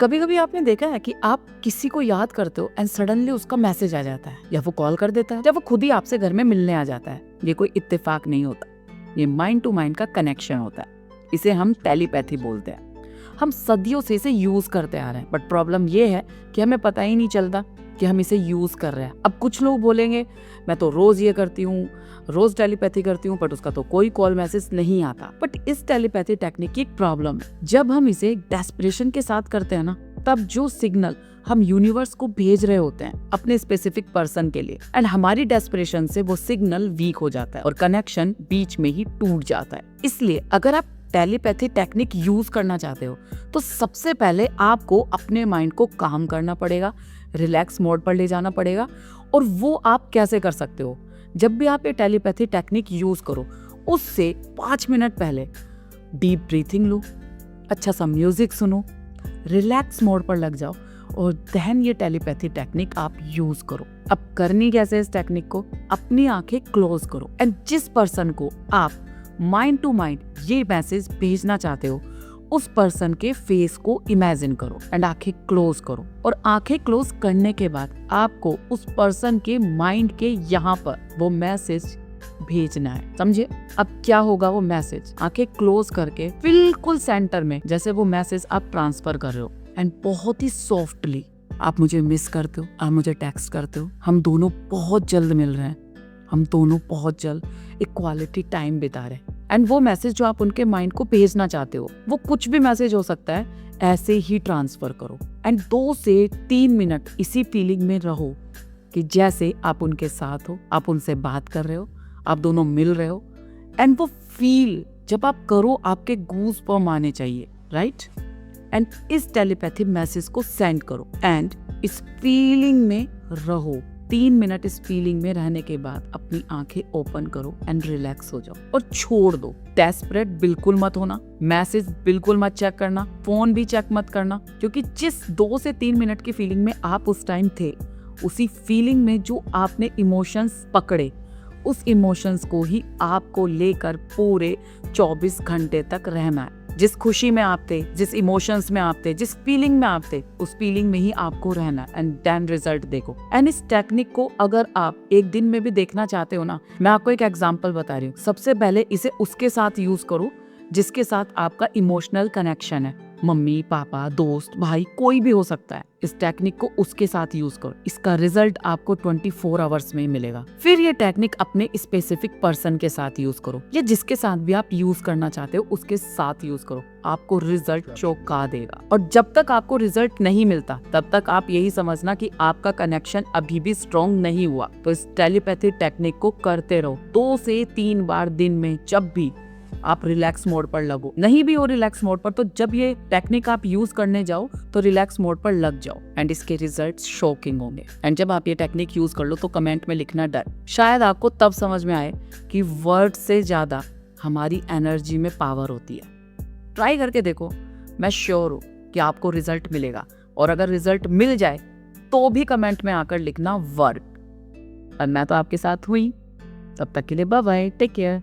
कभी कभी आपने देखा है कि आप किसी को याद करते हो एंड सडनली उसका मैसेज आ जाता है, या वो कॉल कर देता है, या वो खुद ही आपसे घर में मिलने आ जाता है। ये कोई इत्तेफाक नहीं होता, ये माइंड टू माइंड का कनेक्शन होता है। इसे हम टेलीपैथी बोलते हैं। हम सदियों से इसे यूज करते आ रहे हैं, बट प्रॉब्लम ये है कि हमें पता ही नहीं चलता कि हम इसे यूज कर रहे हैं। अब कुछ लोग बोलेंगे मैं तो रोज ये करती हूँ, रोज टेलीपैथी करती हूँ, बट उसका तो कोई कॉल मैसेज नहीं आता। बट इस टेलीपैथी टेक्निक की एक प्रॉब्लम है, जब हम इसे डेस्परेशन के साथ करते हैं ना, तब जो सिग्नल हम यूनिवर्स को भेज रहे होते हैं अपने स्पेसिफिक पर्सन के लिए, एंड हमारी डेस्परेशन से वो सिग्नल वीक हो जाता है और कनेक्शन बीच में ही टूट जाता है। इसलिए अगर आप टेलीपैथी टेक्निक यूज करना चाहते हो तो सबसे पहले आपको अपने माइंड को काम करना पड़ेगा, रिलैक्स मोड पर ले जाना पड़ेगा। और वो आप कैसे कर सकते हो? जब भी आप ये टेलीपैथी टेक्निक यूज करो, उससे 5 मिनट पहले डीप ब्रीथिंग लो, अच्छा सा म्यूजिक सुनो, रिलैक्स मोड पर लग जाओ और देन ये टेलीपैथी टेक्निक आप यूज करो। अब करनी कैसे इस टेक्निक को? अपनी आंखें क्लोज करो एंड जिस पर्सन को आप माइंड टू माइंड ये मैसेज भेजना चाहते हो उस पर्सन के फेस को इमेजिन करो एंड आंखें क्लोज करो। और आंखें क्लोज करने के बाद आपको उस पर्सन के माइंड के यहाँ पर वो मैसेज भेजना है, समझे? अब क्या होगा वो मैसेज? आंखें क्लोज करके बिल्कुल सेंटर में जैसे वो मैसेज आप ट्रांसफर कर रहे हो, एंड बहुत ही सॉफ्टली आप मुझे मिस करते हो, आप मुझे टेक्स्ट करते हो, हम दोनों बहुत जल्द मिल रहे हैं, हम दोनों बहुत जल्द एक क्वालिटी टाइम बिता रहे हैं। एंड वो मैसेज जो आप उनके माइंड को भेजना चाहते हो, वो कुछ भी मैसेज हो सकता है, ऐसे ही ट्रांसफर करो एंड 2 से 3 मिनट इसी फीलिंग में रहो कि जैसे आप उनके साथ हो, आप उनसे बात कर रहे हो, आप दोनों मिल रहे हो। एंड वो फील जब आप करो, आपके गूज बम्प आने चाहिए, राइट? एंड इस टेलीपैथी मैसेज को सेंड करो एंड इस फीलिंग में रहो। 3 मिनट इस फीलिंग में रहने के बाद अपनी आंखें ओपन करो एंड रिलैक्स हो जाओ और छोड़ दो। डेस्परेट बिल्कुल मत होना, मैसेज बिल्कुल मत चेक करना, फोन भी चेक मत करना, क्योंकि जिस 2 से 3 मिनट की फीलिंग में आप उस टाइम थे, उसी फीलिंग में जो आपने इमोशंस पकड़े, उस इमोशंस को ही आपको लेकर पूरे 24 घंटे तक रहना है। जिस खुशी में आप थे, जिस इमोशंस में आप थे, जिस फीलिंग में आप थे, उस फीलिंग में ही आपको रहना है एंड देन रिजल्ट देखो। एंड इस टेक्निक को अगर आप एक दिन में भी देखना चाहते हो ना, मैं आपको एक एग्जांपल बता रही हूँ। सबसे पहले इसे उसके साथ यूज करो जिसके साथ आपका इमोशनल कनेक्शन है, मम्मी, पापा, दोस्त, भाई, कोई भी हो सकता है। इस टेक्निक को उसके साथ यूज करो, इसका रिजल्ट आपको 24 आवर्स में मिलेगा। फिर ये टेक्निक अपने स्पेसिफिक पर्सन के साथ यूज करो, या जिसके साथ भी आप यूज करना चाहते हो उसके साथ यूज करो, आपको रिजल्ट चौंका देगा। और जब तक आपको रिजल्ट नहीं मिलता तब तक आप यही समझना कि आपका कनेक्शन अभी भी स्ट्रॉन्ग नहीं हुआ। तो इस टेलीपैथी टेक्निक को करते रहो 2 से 3 बार दिन में। जब भी आप रिलैक्स मोड पर लगो, नहीं भी हो रिलैक्स मोड पर, तो जब ये टेक्निक आप यूज करने जाओ तो रिलैक्स मोड पर लग जाओ एंड इसके रिजल्ट्स शॉकिंग होंगे। एंड जब आप ये टेक्निक यूज कर लो तो कमेंट में लिखना डर। शायद आपको तब समझ में आए कि वर्ड से ज्यादा हमारी एनर्जी में पावर होती है। ट्राई करके देखो, मैं श्योर हूँ कि आपको रिजल्ट मिलेगा। और अगर रिजल्ट मिल जाए तो भी कमेंट में आकर लिखना वर्ड। और मैं तो आपके साथ हुई। तब तक के लिए बाय बाय, टेक केयर।